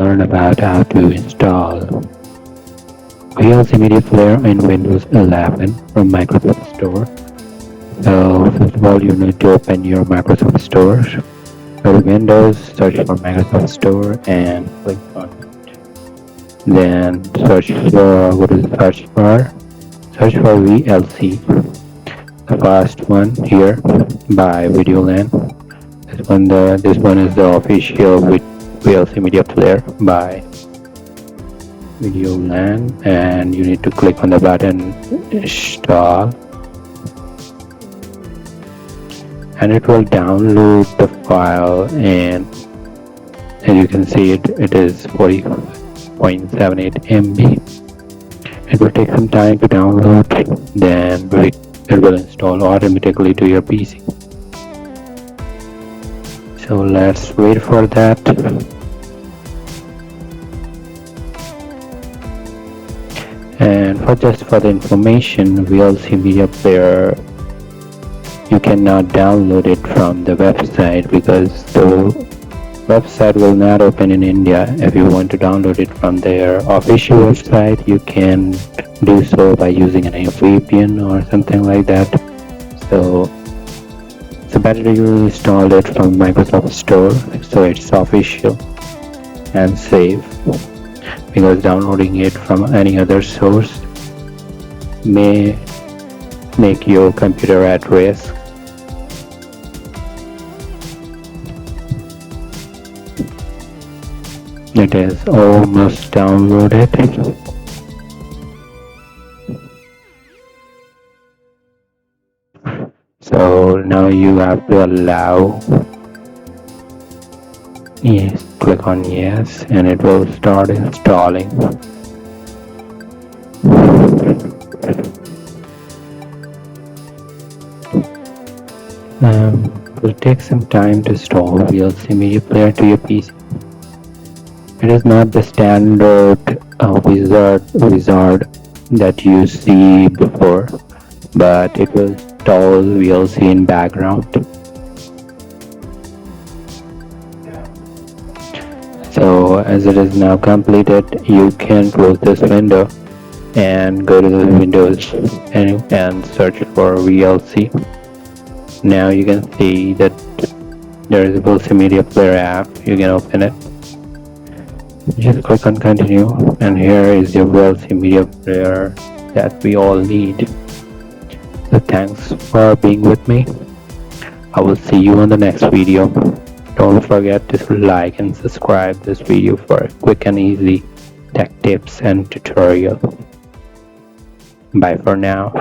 learn about how to install VLC Media Player in Windows 11 from Microsoft Store. So first of all, you need to open your Microsoft Store. Go to Windows, search for Microsoft Store and click on it. Then go to the search bar, search for VLC. The first one here by VideoLAN. This one is the official VLC Media Player by VideoLAN, and you need to click on the button install, and it will download the file, and as you can see it is 40.78 MB. It will take some time to download, then it will install automatically to your PC. So let's wait for that. And for the information, VLC Media Player, you cannot download it from the website because the website will not open in India. If you want to download it from their official website, you can do so by using an VPN or something like that. So it's better to install it from Microsoft Store, so it's official and safe, because downloading it from any other source may make your computer at risk. It is almost downloaded. So now you have to allow. Yes, click on yes, and it will start installing. It will take some time to install VLC Media Player to your PC. It is not the standard wizard that you see before, but it will install VLC in background. So as it is now completed, you can close this window and go to the Windows and search for VLC. Now you can see that there is a VLC Media Player app. You can open it. Just click on continue, and here is your VLC Media Player that we all need. So thanks for being with me. I will see you on the next video. Don't forget to like and subscribe this video for quick and easy tech tips and tutorial. Bye for now.